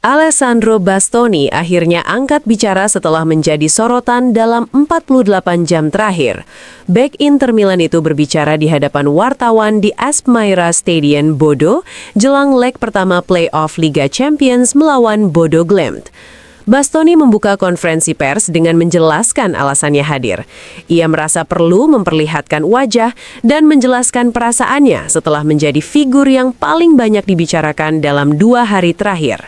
Alessandro Bastoni akhirnya angkat bicara setelah menjadi sorotan dalam 48 jam terakhir. Bek Inter Milan itu berbicara di hadapan wartawan di Aspmyra Stadion, Bodo, jelang leg pertama playoff Liga Champions melawan Bodo Glimt. Bastoni membuka konferensi pers dengan menjelaskan alasannya hadir. Ia merasa perlu memperlihatkan wajah dan menjelaskan perasaannya setelah menjadi figur yang paling banyak dibicarakan dalam 2 hari terakhir.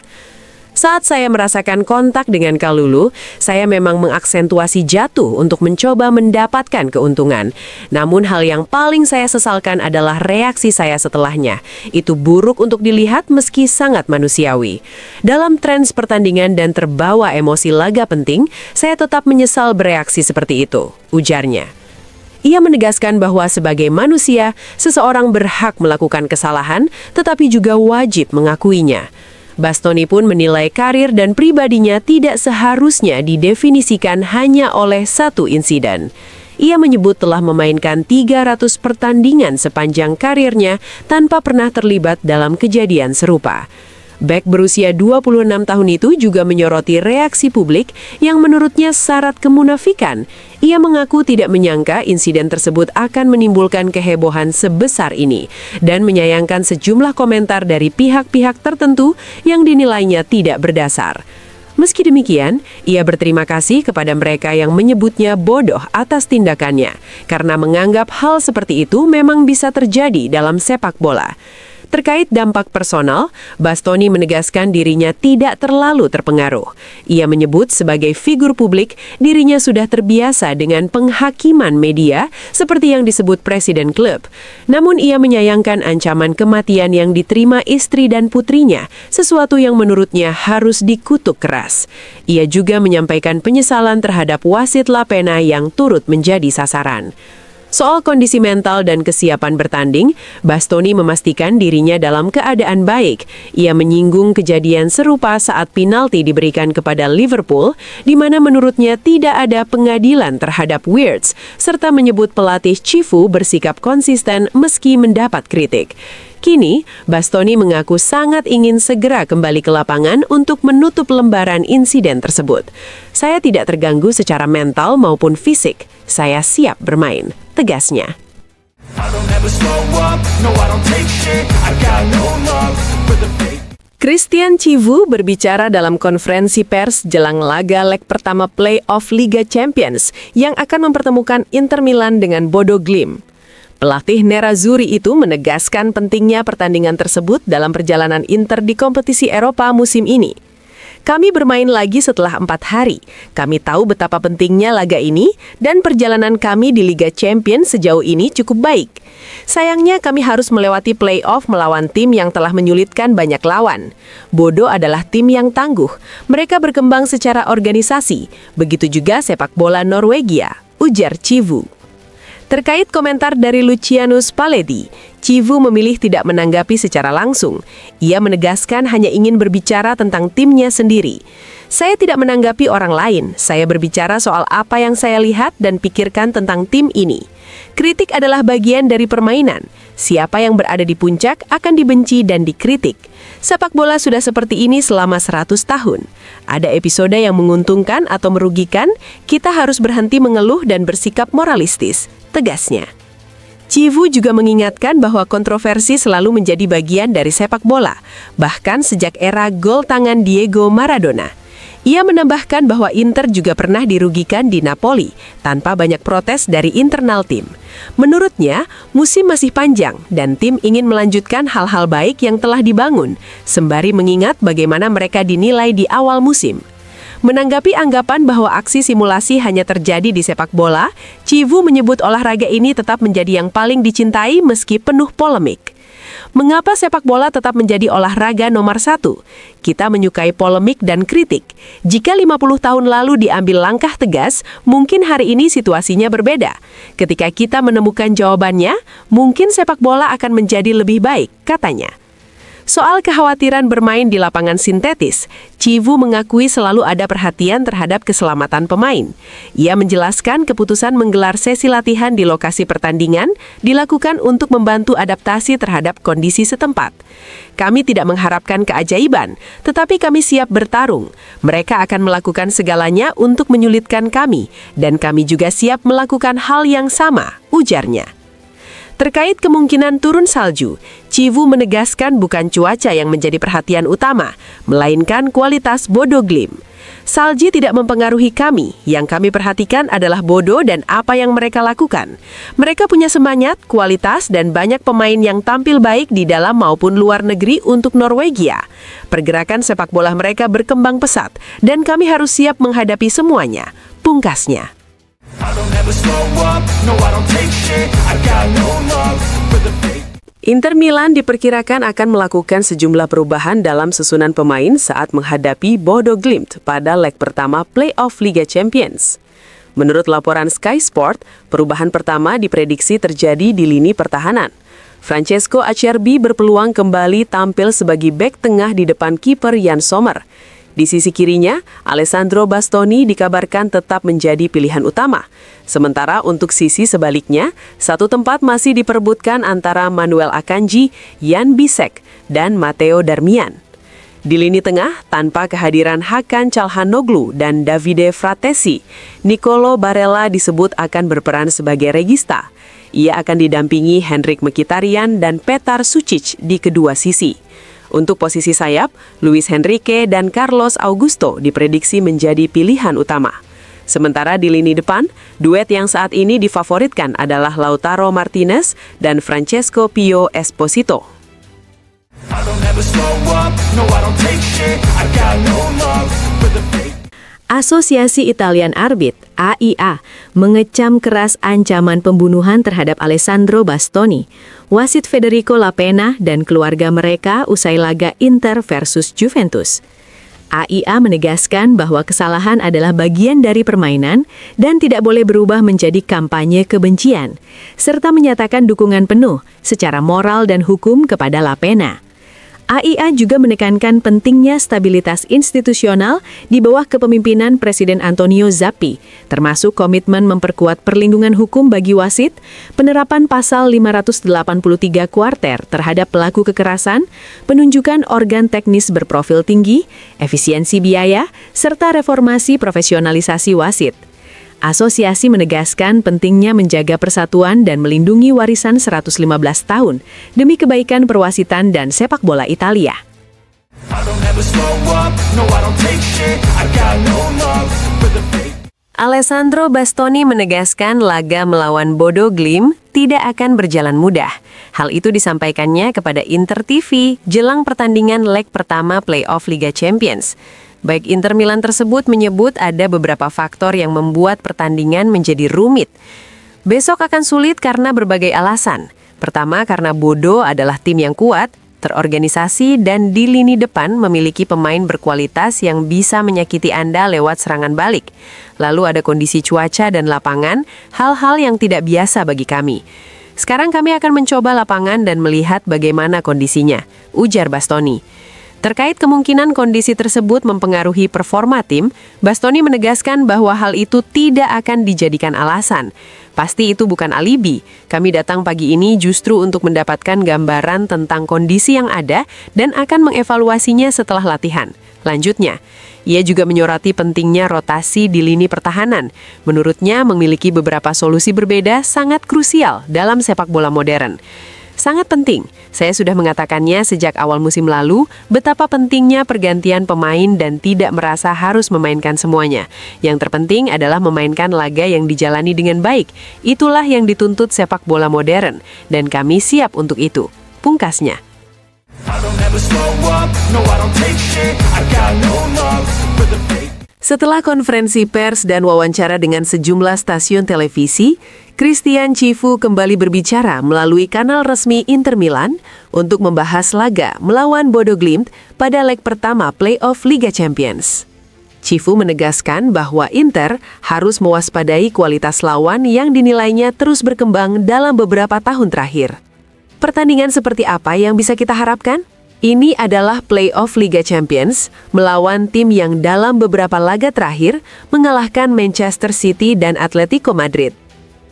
Saat saya merasakan kontak dengan Kalulu, saya memang mengaksentuasi jatuh untuk mencoba mendapatkan keuntungan. Namun hal yang paling saya sesalkan adalah reaksi saya setelahnya. Itu buruk untuk dilihat meski sangat manusiawi. Dalam tren pertandingan dan terbawa emosi laga penting, saya tetap menyesal bereaksi seperti itu, ujarnya. Ia menegaskan bahwa sebagai manusia, seseorang berhak melakukan kesalahan, tetapi juga wajib mengakuinya. Bastoni pun menilai karir dan pribadinya tidak seharusnya didefinisikan hanya oleh satu insiden. Ia menyebut telah memainkan 300 pertandingan sepanjang karirnya tanpa pernah terlibat dalam kejadian serupa. Bek berusia 26 tahun itu juga menyoroti reaksi publik yang menurutnya syarat kemunafikan. Ia mengaku tidak menyangka insiden tersebut akan menimbulkan kehebohan sebesar ini dan menyayangkan sejumlah komentar dari pihak-pihak tertentu yang dinilainya tidak berdasar. Meski demikian, ia berterima kasih kepada mereka yang menyebutnya bodoh atas tindakannya karena menganggap hal seperti itu memang bisa terjadi dalam sepak bola. Terkait dampak personal, Bastoni menegaskan dirinya tidak terlalu terpengaruh. Ia menyebut sebagai figur publik, dirinya sudah terbiasa dengan penghakiman media seperti yang disebut presiden klub. Namun ia menyayangkan ancaman kematian yang diterima istri dan putrinya, sesuatu yang menurutnya harus dikutuk keras. Ia juga menyampaikan penyesalan terhadap wasit La Pena yang turut menjadi sasaran. Soal kondisi mental dan kesiapan bertanding, Bastoni memastikan dirinya dalam keadaan baik. Ia menyinggung kejadian serupa saat penalti diberikan kepada Liverpool, di mana menurutnya tidak ada pengadilan terhadap Wirtz, serta menyebut pelatih Cifu bersikap konsisten meski mendapat kritik. Kini, Bastoni mengaku sangat ingin segera kembali ke lapangan untuk menutup lembaran insiden tersebut. Saya tidak terganggu secara mental maupun fisik. Saya siap bermain, tegasnya. Christian Chivu berbicara dalam konferensi pers jelang laga leg pertama playoff Liga Champions yang akan mempertemukan Inter Milan dengan Bodo Glimt. Pelatih Nerazzurri itu menegaskan pentingnya pertandingan tersebut dalam perjalanan Inter di kompetisi Eropa musim ini. Kami bermain lagi setelah 4 hari. Kami tahu betapa pentingnya laga ini dan perjalanan kami di Liga Champions sejauh ini cukup baik. Sayangnya kami harus melewati playoff melawan tim yang telah menyulitkan banyak lawan. Bodo adalah tim yang tangguh. Mereka berkembang secara organisasi. Begitu juga sepak bola Norwegia, ujar Chivu. Terkait komentar dari Luciano Spalletti, Chivu memilih tidak menanggapi secara langsung. Ia menegaskan hanya ingin berbicara tentang timnya sendiri. Saya tidak menanggapi orang lain, saya berbicara soal apa yang saya lihat dan pikirkan tentang tim ini. Kritik adalah bagian dari permainan. Siapa yang berada di puncak akan dibenci dan dikritik. Sepak bola sudah seperti ini selama 100 tahun. Ada episode yang menguntungkan atau merugikan, kita harus berhenti mengeluh dan bersikap moralistis, tegasnya. Chivu juga mengingatkan bahwa kontroversi selalu menjadi bagian dari sepak bola, bahkan sejak era gol tangan Diego Maradona. Ia menambahkan bahwa Inter juga pernah dirugikan di Napoli, tanpa banyak protes dari internal tim. Menurutnya, musim masih panjang dan tim ingin melanjutkan hal-hal baik yang telah dibangun, sembari mengingat bagaimana mereka dinilai di awal musim. Menanggapi anggapan bahwa aksi simulasi hanya terjadi di sepak bola, Chivu menyebut olahraga ini tetap menjadi yang paling dicintai meski penuh polemik. Mengapa sepak bola tetap menjadi olahraga nomor 1? Kita menyukai polemik dan kritik. Jika 50 tahun lalu diambil langkah tegas, mungkin hari ini situasinya berbeda. Ketika kita menemukan jawabannya, mungkin sepak bola akan menjadi lebih baik, katanya. Soal kekhawatiran bermain di lapangan sintetis, Chivu mengakui selalu ada perhatian terhadap keselamatan pemain. Ia menjelaskan keputusan menggelar sesi latihan di lokasi pertandingan dilakukan untuk membantu adaptasi terhadap kondisi setempat. Kami tidak mengharapkan keajaiban, tetapi kami siap bertarung. Mereka akan melakukan segalanya untuk menyulitkan kami, dan kami juga siap melakukan hal yang sama, ujarnya. Terkait kemungkinan turun salju, Chivu menegaskan bukan cuaca yang menjadi perhatian utama, melainkan kualitas Bodo Glimt. Salji tidak mempengaruhi kami, yang kami perhatikan adalah Bodo dan apa yang mereka lakukan. Mereka punya semangat, kualitas, dan banyak pemain yang tampil baik di dalam maupun luar negeri untuk Norwegia. Pergerakan sepak bola mereka berkembang pesat, dan kami harus siap menghadapi semuanya, pungkasnya. Inter Milan diperkirakan akan melakukan sejumlah perubahan dalam susunan pemain saat menghadapi Bodo Glimt pada leg pertama playoff Liga Champions. Menurut laporan Sky Sport, perubahan pertama diprediksi terjadi di lini pertahanan. Francesco Acerbi berpeluang kembali tampil sebagai bek tengah di depan kiper Jan Sommer. Di sisi kirinya, Alessandro Bastoni dikabarkan tetap menjadi pilihan utama. Sementara untuk sisi sebaliknya, satu tempat masih diperebutkan antara Manuel Akanji, Jan Bisek, dan Matteo Darmian. Di lini tengah, tanpa kehadiran Hakan Çalhanoğlu dan Davide Fratesi, Nicolo Barella disebut akan berperan sebagai regista. Ia akan didampingi Henrik Mkhitaryan dan Petar Sucic di kedua sisi. Untuk posisi sayap, Luis Enrique dan Carlos Augusto diprediksi menjadi pilihan utama. Sementara di lini depan, duet yang saat ini difavoritkan adalah Lautaro Martinez dan Francesco Pio Esposito. Asosiasi Italian Arbit, AIA, mengecam keras ancaman pembunuhan terhadap Alessandro Bastoni, wasit Federico Lapena, dan keluarga mereka usai laga Inter versus Juventus. AIA menegaskan bahwa kesalahan adalah bagian dari permainan dan tidak boleh berubah menjadi kampanye kebencian, serta menyatakan dukungan penuh secara moral dan hukum kepada Lapena. AIA juga menekankan pentingnya stabilitas institusional di bawah kepemimpinan Presiden Antonio Zappi, termasuk komitmen memperkuat perlindungan hukum bagi wasit, penerapan pasal 583 Kuarter terhadap pelaku kekerasan, penunjukan organ teknis berprofil tinggi, efisiensi biaya, serta reformasi profesionalisasi wasit. Asosiasi menegaskan pentingnya menjaga persatuan dan melindungi warisan 115 tahun demi kebaikan perwasitan dan sepak bola Italia. Alessandro Bastoni menegaskan laga melawan Bodo Glimt tidak akan berjalan mudah. Hal itu disampaikannya kepada Inter TV jelang pertandingan leg pertama playoff Liga Champions. Baik Inter Milan tersebut menyebut ada beberapa faktor yang membuat pertandingan menjadi rumit. Besok akan sulit karena berbagai alasan. Pertama, karena Bodo adalah tim yang kuat, terorganisasi, dan di lini depan memiliki pemain berkualitas yang bisa menyakiti Anda lewat serangan balik. Lalu ada kondisi cuaca dan lapangan, hal-hal yang tidak biasa bagi kami. Sekarang kami akan mencoba lapangan dan melihat bagaimana kondisinya, ujar Bastoni. Terkait kemungkinan kondisi tersebut mempengaruhi performa tim, Bastoni menegaskan bahwa hal itu tidak akan dijadikan alasan. Pasti itu bukan alibi. Kami datang pagi ini justru untuk mendapatkan gambaran tentang kondisi yang ada dan akan mengevaluasinya setelah latihan. Lanjutnya, ia juga menyoroti pentingnya rotasi di lini pertahanan. Menurutnya, memiliki beberapa solusi berbeda sangat krusial dalam sepak bola modern. Sangat penting. Saya sudah mengatakannya sejak awal musim lalu, betapa pentingnya pergantian pemain dan tidak merasa harus memainkan semuanya. Yang terpenting adalah memainkan laga yang dijalani dengan baik. Itulah yang dituntut sepak bola modern, dan kami siap untuk itu. Pungkasnya. Setelah konferensi pers dan wawancara dengan sejumlah stasiun televisi, Christian Chivu kembali berbicara melalui kanal resmi Inter Milan untuk membahas laga melawan Bodo Glimt pada leg pertama playoff Liga Champions. Chivu menegaskan bahwa Inter harus mewaspadai kualitas lawan yang dinilainya terus berkembang dalam beberapa tahun terakhir. Pertandingan seperti apa yang bisa kita harapkan? Ini adalah playoff Liga Champions melawan tim yang dalam beberapa laga terakhir mengalahkan Manchester City dan Atletico Madrid.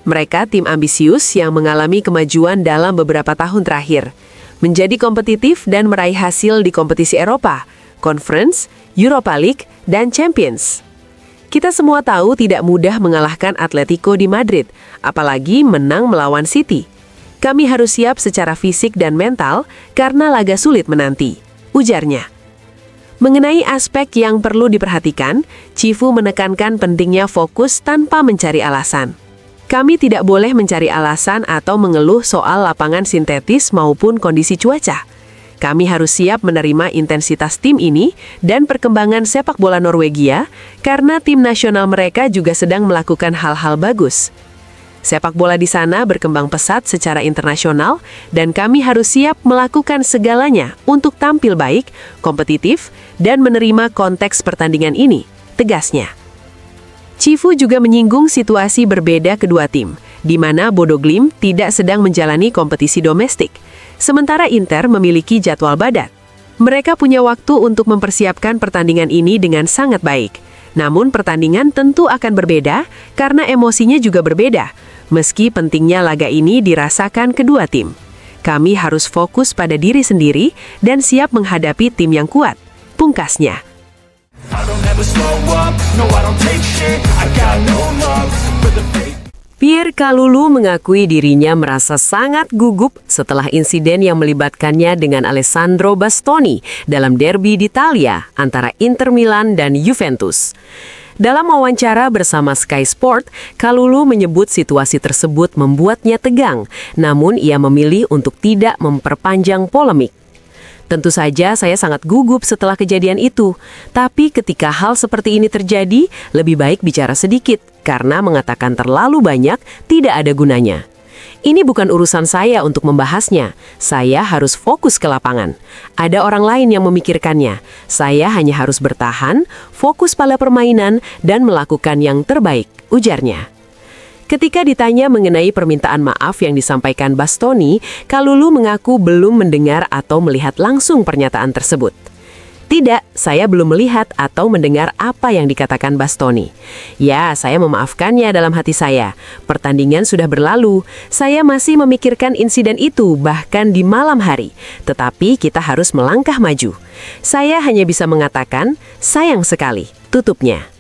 Mereka tim ambisius yang mengalami kemajuan dalam beberapa tahun terakhir, menjadi kompetitif dan meraih hasil di kompetisi Eropa, Conference, Europa League, dan Champions. Kita semua tahu tidak mudah mengalahkan Atletico di Madrid, apalagi menang melawan City. Kami harus siap secara fisik dan mental karena laga sulit menanti, ujarnya. Mengenai aspek yang perlu diperhatikan, Cifu menekankan pentingnya fokus tanpa mencari alasan. Kami tidak boleh mencari alasan atau mengeluh soal lapangan sintetis maupun kondisi cuaca. Kami harus siap menerima intensitas tim ini dan perkembangan sepak bola Norwegia karena tim nasional mereka juga sedang melakukan hal-hal bagus. Sepak bola di sana berkembang pesat secara internasional dan kami harus siap melakukan segalanya untuk tampil baik, kompetitif, dan menerima konteks pertandingan ini, tegasnya. Cifu juga menyinggung situasi berbeda kedua tim, di mana Bodo Glimt tidak sedang menjalani kompetisi domestik, sementara Inter memiliki jadwal padat. Mereka punya waktu untuk mempersiapkan pertandingan ini dengan sangat baik. Namun pertandingan tentu akan berbeda karena emosinya juga berbeda, meski pentingnya laga ini dirasakan kedua tim. Kami harus fokus pada diri sendiri dan siap menghadapi tim yang kuat, pungkasnya. Pierre Kalulu mengakui dirinya merasa sangat gugup setelah insiden yang melibatkannya dengan Alessandro Bastoni dalam derby di Italia antara Inter Milan dan Juventus. Dalam wawancara bersama Sky Sport, Kalulu menyebut situasi tersebut membuatnya tegang, namun ia memilih untuk tidak memperpanjang polemik. Tentu saja saya sangat gugup setelah kejadian itu, tapi ketika hal seperti ini terjadi, lebih baik bicara sedikit, karena mengatakan terlalu banyak tidak ada gunanya. Ini bukan urusan saya untuk membahasnya, saya harus fokus ke lapangan. Ada orang lain yang memikirkannya, saya hanya harus bertahan, fokus pada permainan, dan melakukan yang terbaik, ujarnya. Ketika ditanya mengenai permintaan maaf yang disampaikan Bastoni, Kalulu mengaku belum mendengar atau melihat langsung pernyataan tersebut. Tidak, saya belum melihat atau mendengar apa yang dikatakan Bastoni. Ya, saya memaafkannya dalam hati saya. Pertandingan sudah berlalu, saya masih memikirkan insiden itu bahkan di malam hari. Tetapi kita harus melangkah maju. Saya hanya bisa mengatakan, sayang sekali, tutupnya.